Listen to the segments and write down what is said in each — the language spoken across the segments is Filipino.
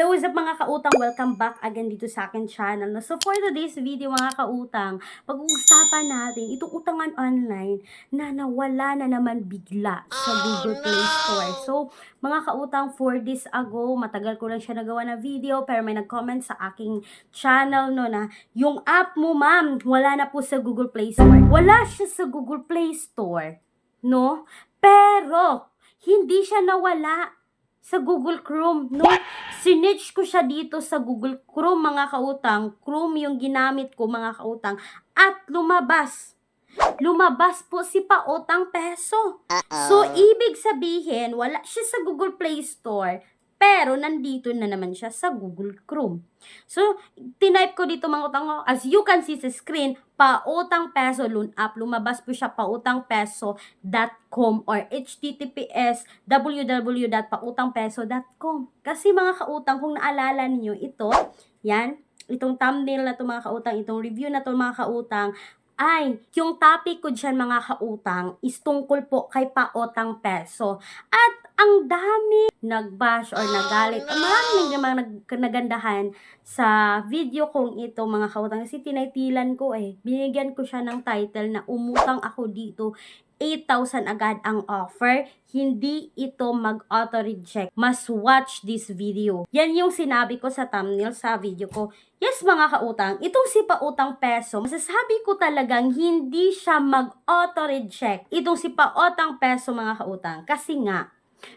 Hello, what's up mga kautang? Welcome back again dito sa akin channel. So for today's video mga kautang, pag-uusapan natin itong utangan online na nawala na naman bigla sa Google Play Store. So mga kautang, 4 days ago, matagal ko lang siya nagawa na video pero may nag-comment sa aking channel no na yung app mo ma'am, wala na po sa Google Play Store. Wala siya sa Google Play Store, no? Pero hindi siya nawala sa Google Chrome, no? Sinearch ko siya dito sa Google Chrome, mga kautang. Chrome yung ginamit ko, mga kautang. At lumabas. Lumabas po si Pautang Peso. So, ibig sabihin, wala siya sa Google Play Store. Pero, nandito na naman siya sa Google Chrome. So, tinype ko dito mga utang ko. As you can see sa screen, Pautang Peso loan app. Lumabas po siya pautangpeso.com or https www.pautangpeso.com. Kasi mga kautang, kung naalala niyo ito, yan, itong thumbnail na to mga kautang, itong review na to mga kautang, ay, yung topic ko dyan mga kautang is tungkol po kay Pautang Peso. At ang dami nagbash or nagalit. Maraming namang nagandahan sa video kong ito mga kautang. Kasi tinaytilan ko binigyan ko siya ng title na umutang ako dito. 8,000 agad ang offer, hindi ito mag-auto-reject. Must watch this video. Yan yung sinabi ko sa thumbnail sa video ko. Yes mga kautang, itong si Pautang Peso, masasabi ko talagang hindi siya mag-auto-reject. Itong si Pautang Peso mga kautang, kasi nga,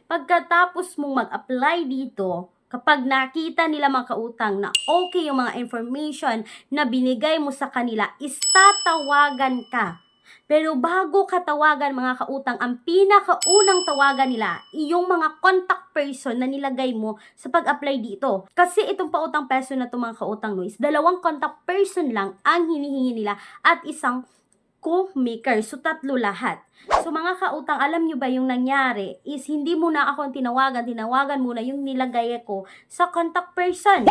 pagkatapos mong mag-apply dito, kapag nakita nila mga kautang na okay yung mga information na binigay mo sa kanila, is tatawagan ka. Pero bago ka tawagan mga kautang, ang pinakaunang tawagan nila, yung mga contact person na nilagay mo sa pag-apply dito. Kasi itong Pautang Peso na itong mga kautang no, is 2 contact person lang ang hinihingi nila at isang co-maker. So, 3 lahat. So, mga kautang, alam nyo ba yung nangyari is hindi mo na ako tinawagan mo na yung nilagay ko sa contact person.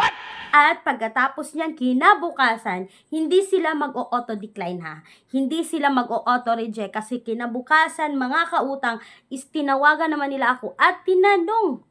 At pagkatapos niyan, kinabukasan, hindi sila mag-auto-decline ha. Hindi sila mag-auto-reject kasi kinabukasan, mga kautang, is tinawagan naman nila ako at tinanong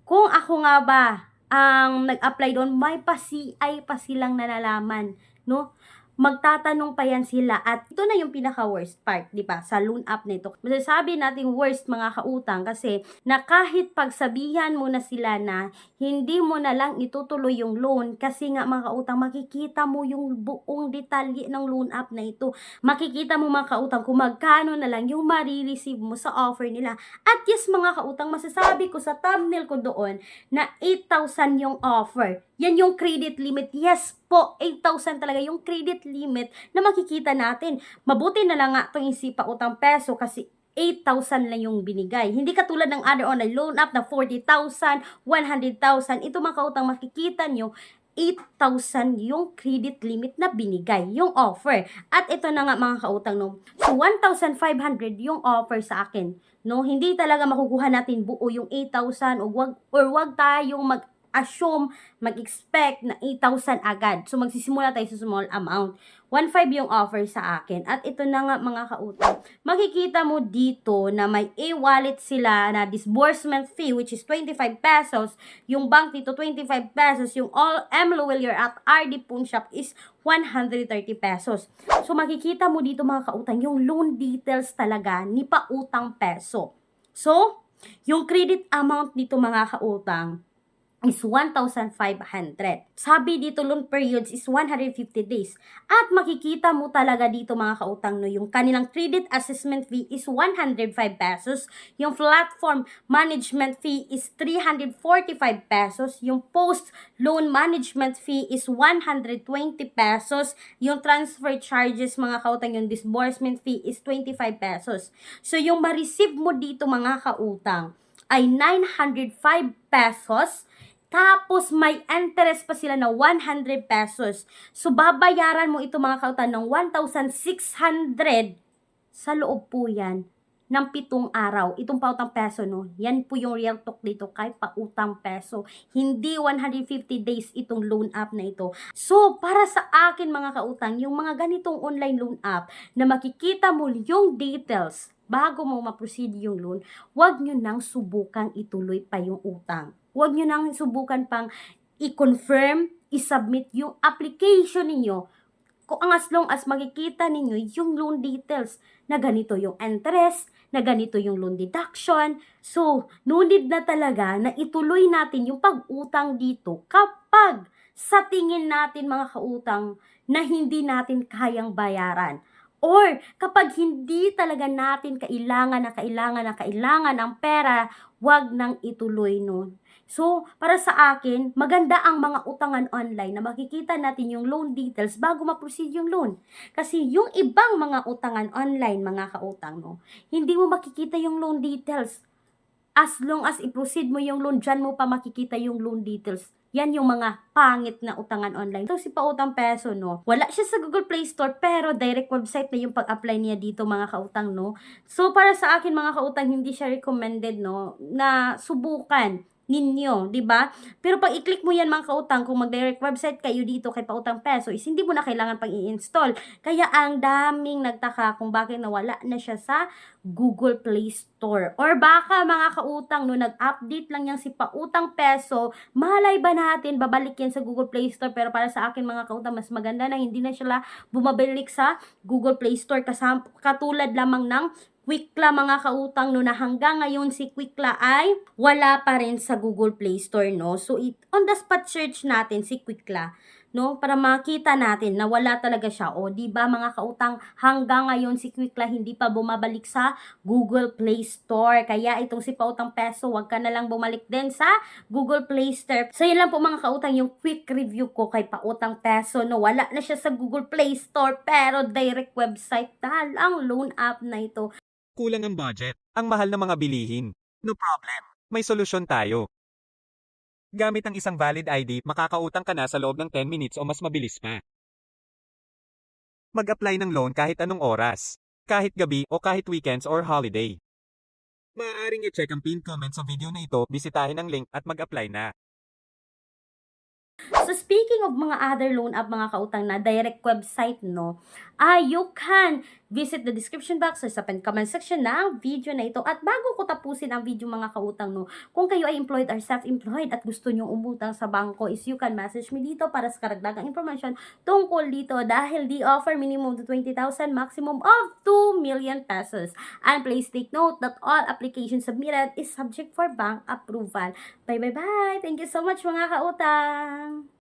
kung ako nga ba ang nag-apply doon, may pa-CI pa silang nalalaman, no? Magtatanong pa yan sila at ito na yung pinaka-worst part, di ba? Sa loan app na ito. Masasabi nating worst mga kautang kasi na kahit pagsabihan mo na sila na hindi mo na lang itutuloy yung loan kasi nga mga kautang makikita mo yung buong detalye ng loan app na ito. Makikita mo mga kautang kung magkano na lang yung marireceive mo sa offer nila. At yes mga kautang, masasabi ko sa thumbnail ko doon na 8,000 yung offer. Yan yung credit limit. Yes po, 8,000 talaga yung credit limit na makikita natin. Mabuti na lang nga itong si Pautang Peso kasi 8,000 lang yung binigay. Hindi katulad ng other online loan app na 40,000, 100,000. Ito mga kautang makikita nyo, 8,000 yung credit limit na binigay, yung offer. At ito na nga mga kautang no. So 1,500 yung offer sa akin. No, hindi talaga makukuha natin buo yung 8,000 o wag tayong mag-assume, mag-expect na 8,000 agad. So, magsisimula tayo sa small amount. 1,500 yung offer sa akin. At ito na nga mga kautang. Makikita mo dito na may e-wallet sila na disbursement fee which is 25 pesos. Yung bank dito 25 pesos. Yung all MLOL at RD Pawn Shop is 130 pesos. So, makikita mo dito mga kautang yung loan details talaga ni Pautang Peso. So, yung credit amount dito mga kautang is 1,500. Sabi dito loan periods is 150 days. At makikita mo talaga dito mga kautang no, yung kanilang credit assessment fee is 105 pesos. Yung platform management fee is 345 pesos. Yung post loan management fee is 120 pesos. Yung transfer charges mga kautang, yung disbursement fee is 25 pesos. So yung ma-receive mo dito mga kautang ay 905 pesos. Tapos, may interest pa sila na 100 pesos. So, babayaran mo ito mga kautang ng 1,600 sa loob po yan ng 7 araw. Itong Pautang Peso, no? Yan po yung real talk dito kay Pautang Peso. Hindi 150 days itong loan app na ito. So, para sa akin mga kautang, yung mga ganitong online loan app na makikita mo yung details bago mo ma-proceed yung loan, wag nyo nang subukang ituloy pa yung utang. huwag nyo nang subukan pang i-confirm, i-submit yung application ninyo kung as long as makikita ninyo yung loan details na ganito yung interest, na ganito yung loan deduction. So, no need na talaga na ituloy natin yung pag-utang dito kapag sa tingin natin mga kautang na hindi natin kayang bayaran. Or kapag hindi talaga natin kailangan ng pera, wag nang ituloy nun. So, para sa akin, maganda ang mga utangan online na makikita natin yung loan details bago ma-proceed yung loan. Kasi yung ibang mga utangan online, mga kautang, no, hindi mo makikita yung loan details. As long as i-proceed mo yung loan, dyan mo pa makikita yung loan details. Yan yung mga pangit na utangan online. Ito si Pautang Peso, no, wala siya sa Google Play Store, pero direct website na yung pag-apply niya dito, mga kautang, no. So, para sa akin, mga kautang, hindi siya recommended, no, na subukan ninyo, 'di ba? Pero pag i-click mo yan, mga kautang, kung mag-direct website kayo dito kay Pautang Peso, is hindi mo na kailangan pang i-install. Kaya ang daming nagtaka kung bakit nawala na siya sa Google Play Store. Or baka, mga kautang, no, nag-update lang yan si Pautang Peso, malay ba natin babalik yan sa Google Play Store? Pero para sa akin, mga kautang, mas maganda na hindi na sila bumabalik sa Google Play Store, katulad lamang ng Quickla, mga kautang, no, na hanggang ngayon si Quickla ay wala pa rin sa Google Play Store, no. So, on the spot search natin si Quickla, no, para makita natin na wala talaga siya. O, di ba, mga kautang, hanggang ngayon si Quickla hindi pa bumabalik sa Google Play Store. Kaya itong si Pautang Peso, wag ka na lang bumalik din sa Google Play Store. So, yun lang po, mga kautang, yung quick review ko kay Pautang Peso, no. Wala na siya sa Google Play Store, pero direct website na ang loan app na ito. Kulang ang budget. Ang mahal ng mga bilihin. No problem. May solusyon tayo. Gamit ang isang valid ID, makakautang ka na sa loob ng 10 minutes o mas mabilis pa. Mag-apply ng loan kahit anong oras. Kahit gabi o kahit weekends or holiday. Maaaring i-check ang pinned comment sa video na ito, bisitahin ang link at mag-apply na. So, speaking of mga other loan app, mga kautang, na direct website, no, you can visit the description box or sa comment section ng video na ito. At bago ko tapusin ang video, mga kautang, no, kung kayo ay employed or self-employed at gusto nyong umutang sa bangko, is you can message me dito para sa karagdagang information tungkol dito, dahil they offer minimum to 20,000, maximum of 2 million pesos. And please take note that all applications submitted is subject for bank approval. Bye. Thank you so much, mga kautang!